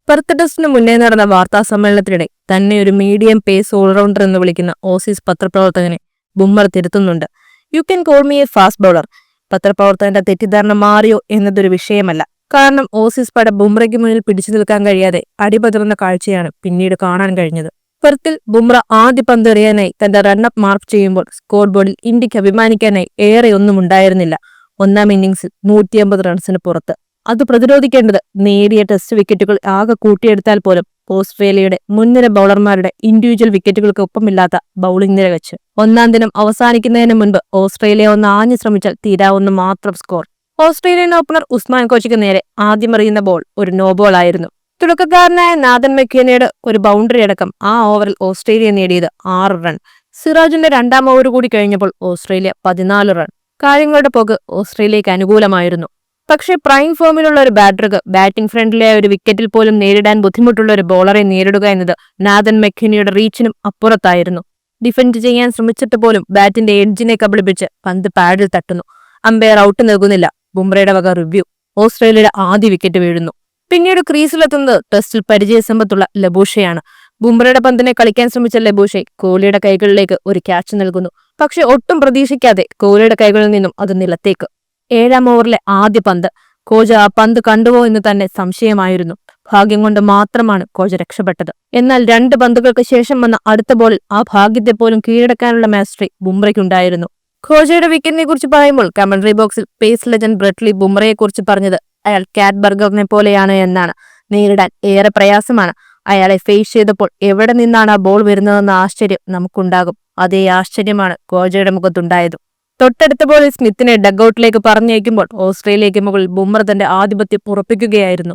Perth ടെസ്റ്റിന് മുന്നേ നടന്ന വാർത്താ സമ്മേളനത്തിനിടെ തന്നെ ഒരു മീഡിയം പേസ് ഓൾറൗണ്ടർ എന്ന് വിളിക്കുന്ന ഓസീസ് പത്രപ്രവർത്തകനെ ബുംറ തിരുത്തുന്നുണ്ട്. You can call me a fast bowler. പത്രപ്രവർത്തകന്റെ തെറ്റിദ്ധാരണ മാറിയോ എന്നതൊരു വിഷയമല്ല. കാരണം ഓസീസ് പട ബുംറയ്ക്ക് മുന്നിൽ പിടിച്ചു നിൽക്കാൻ കഴിയാതെ അടിപതറുന്ന കാഴ്ചയാണ് പിന്നീട് കാണാൻ കഴിഞ്ഞത്. പെർത്തിൽ ബുംറ ആദ്യ പന്ത് എറിയാനായി തന്റെ റണ്ണപ്പ് മാർക്ക് ചെയ്യുമ്പോൾ സ്കോർ ബോർഡിൽ ഇന്ത്യക്ക് അഭിമാനിക്കാനായി ഏറെ ഒന്നും ഉണ്ടായിരുന്നില്ല. ഒന്നാം ഇന്നിംഗ്സിൽ 150 റൺസിന് പുറത്ത്. അത് പ്രതിരോധിക്കേണ്ടത് നേടിയ ടെസ്റ്റ് വിക്കറ്റുകൾ ആകെ കൂട്ടിയെടുത്താൽ പോലും ഓസ്ട്രേലിയയുടെ മുൻനിര ബൌളർമാരുടെ ഇൻഡിവിജ്വൽ വിക്കറ്റുകൾക്കൊപ്പമില്ലാത്ത ബൌളിംഗ് നിര വെച്ച്. ഒന്നാം ദിനം അവസാനിക്കുന്നതിന് മുൻപ് ഓസ്ട്രേലിയ ഒന്ന് ആഞ്ഞു ശ്രമിച്ചാൽ തീരാവുന്ന മാത്രം സ്കോർ. ഓസ്ട്രേലിയൻ ഓപ്പണർ ഉസ്മാൻ കോച്ചിക്ക് നേരെ ആദ്യമെറിയുന്ന ബോൾ ഒരു നോ ബോൾ ആയിരുന്നു. തുടക്കക്കാരനായ നാഥൻ മെക്കേനയുടെ ഒരു ബൗണ്ടറി അടക്കം ആ ഓവറിൽ ഓസ്ട്രേലിയ നേടിയത് 6 റൺ. സിറാജിന്റെ രണ്ടാം ഓവർ കൂടി കഴിഞ്ഞപ്പോൾ ഓസ്ട്രേലിയ 14 റൺ. കാര്യങ്ങളുടെ പോക്ക് ഓസ്ട്രേലിയക്ക് അനുകൂലമായിരുന്നു. പക്ഷേ പ്രൈം ഫോമിലുള്ള ഒരു ബാറ്റർക്ക് ബാറ്റിംഗ് ഫ്രണ്ട്ലിയായ ഒരു വിക്കറ്റിൽ പോലും നേരിടാൻ ബുദ്ധിമുട്ടുള്ള ഒരു ബോളറെ നേരിടുക എന്നത് നാഥൻ മെക്കേനയുടെ റീച്ചിനും അപ്പുറത്തായിരുന്നു. ഡിഫൻഡ് ചെയ്യാൻ ശ്രമിച്ചിട്ട് പോലും ബാറ്റിന്റെ എഡ്ജിനെ കബളിപ്പിച്ച് പന്ത് പാഡിൽ തട്ടുന്നു. അമ്പയർ ഔട്ട് നൽകുന്നില്ല. ബുംറയുടെ വക റിവ്യൂ. ഓസ്ട്രേലിയയുടെ ആദ്യ വിക്കറ്റ് വീഴുന്നു. പിന്നീട് ക്രീസിലെത്തുന്നത് ടെസ്റ്റിൽ പരിചയസമ്പത്തുള്ള ലബൂഷയാണ്. ബുംറയുടെ പന്തിനെ കളിക്കാൻ ശ്രമിച്ച ലബൂഷെ കോഹ്ലിയുടെ കൈകളിലേക്ക് ഒരു ക്യാച്ച് നൽകുന്നു. പക്ഷെ ഒട്ടും പ്രതീക്ഷിക്കാതെ കോഹ്ലിയുടെ കൈകളിൽ നിന്നും അത് നിലത്തേക്ക്. 7-ാം ഓവറിലെ ആദ്യ പന്ത്. കോച്ച് ആ പന്ത് കണ്ടുവോ എന്ന് തന്നെ സംശയമായിരുന്നു. ഭാഗ്യം കൊണ്ട് മാത്രമാണ് കോച്ച് രക്ഷപ്പെട്ടത്. എന്നാൽ 2 പന്തുകൾക്ക് ശേഷം വന്ന അടുത്ത ബോളിൽ ആ ഭാഗ്യത്തെ പോലും കീഴടക്കാനുള്ള മാസ്റ്ററി ബുംറയ്ക്കുണ്ടായിരുന്നു. കോഹ്ലിയുടെ വിക്കറ്റിനെ കുറിച്ച് പറയുമ്പോൾ കമന്ററി ബോക്സിൽ പേസ് ലെജൻഡ് ബ്രെറ്റ് ലീ ബുംറയെ കുറിച്ച് പറഞ്ഞത് അയാൾ കാറ്റ് ബർഗറിനെ പോലെയാണ് എന്നാണ്. നേരിടാൻ ഏറെ പ്രയാസമാണ്. അയാളെ ഫേസ് ചെയ്തപ്പോൾ എവിടെ നിന്നാണ് ആ ബോൾ വരുന്നതെന്ന ആശ്ചര്യം നമുക്കുണ്ടാകും. അതേ ആശ്ചര്യമാണ് കോഹ്ലിയുടെ മുഖത്തുണ്ടായത്. തൊട്ടടുത്ത ബോളിൽ സ്മിത്തിനെ ഡഗ്ഔട്ടിലേക്ക് പറഞ്ഞയക്കുമ്പോൾ ഓസ്ട്രേലിയയ്ക്ക് മുകളിൽ ബുംറ തന്റെ ആധിപത്യം ഉറപ്പിക്കുകയായിരുന്നു.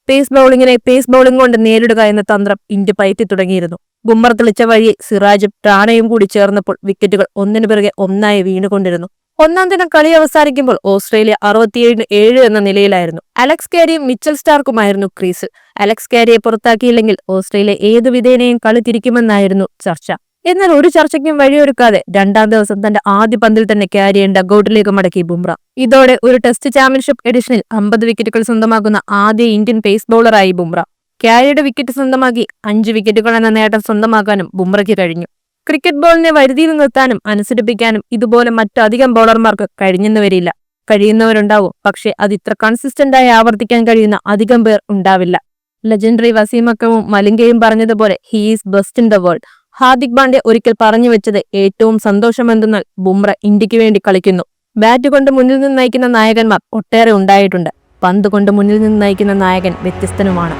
പേസ് ബൌളിങ്ങിനെ പേസ് ബൌളിംഗ് കൊണ്ട് നേരിടുക എന്ന തന്ത്രം ഇന്ത്യ പയറ്റി തുടങ്ങിയിരുന്നു. ബുംറ തെളിച്ച വഴിയെ സിറാജും റാണയും കൂടി ചേർന്നപ്പോൾ വിക്കറ്റുകൾ ഒന്നിനു പിറകെ ഒന്നായി വീണുകൊണ്ടിരുന്നു. ഒന്നാം ദിനം കളി അവസാനിക്കുമ്പോൾ ഓസ്ട്രേലിയ 67 എന്ന നിലയിലായിരുന്നു. അലക്സ് കാരിയും മിച്ചൽ സ്റ്റാർക്കുമായിരുന്നു ക്രീസിൽ. അലക്സ് കാരിയെ പുറത്താക്കിയില്ലെങ്കിൽ ഓസ്ട്രേലിയ ഏതു വിധേനയും കളി തിരിക്കുമെന്നായിരുന്നു ചർച്ച. എന്നാൽ ഒരു ചർച്ചയ്ക്കും വഴിയൊരുക്കാതെ 2-ാം ദിവസം തന്റെ ആദ്യ പന്തിൽ തന്നെ കാരിയെ ഡഗ്ഔട്ടിലേക്ക് മടക്കി ബുംറ. ഇതോടെ ഒരു ടെസ്റ്റ് ചാമ്പ്യൻഷിപ്പ് എഡിഷനിൽ 50 വിക്കറ്റുകൾ സ്വന്തമാക്കുന്ന ആദ്യ ഇന്ത്യൻ പേസ് ബൌളറായി ബുംറ. കാരിയുടെ വിക്കറ്റ് സ്വന്തമാക്കി 5 വിക്കറ്റുകൾ എന്ന നേട്ടം സ്വന്തമാക്കാനും ബുംറയ്ക്ക് കഴിഞ്ഞു. ക്രിക്കറ്റ് ബോളിനെ വരുതിയിൽ നിർത്താനും അനുസരിപ്പിക്കാനും ഇതുപോലെ മറ്റധികം ബൌളർമാർക്ക് കഴിഞ്ഞെന്ന് വരില്ല. കഴിയുന്നവരുണ്ടാവും. പക്ഷേ അത് ഇത്ര കൺസിസ്റ്റന്റായി ആവർത്തിക്കാൻ കഴിയുന്ന അധികം പേർ ഉണ്ടാവില്ല. ലെജൻഡറി വസീം അക്രമും മലിംഗയും പറഞ്ഞതുപോലെ he is best in the world. Hardik Pandya ഒരിക്കൽ പറഞ്ഞു വെച്ചത് ഏറ്റവും സന്തോഷമെന്തെന്നാൽ ബുംറ ഇന്ത്യക്ക് വേണ്ടി കളിക്കുന്നു. ബാറ്റ് കൊണ്ട് മുന്നിൽ നിന്ന് നയിക്കുന്ന നായകന്മാർ ഒട്ടേറെ ഉണ്ടായിട്ടുണ്ട്. പന്ത് കൊണ്ട് മുന്നിൽ നിന്ന് നയിക്കുന്ന നായകൻ വ്യത്യസ്തനുമാണ്.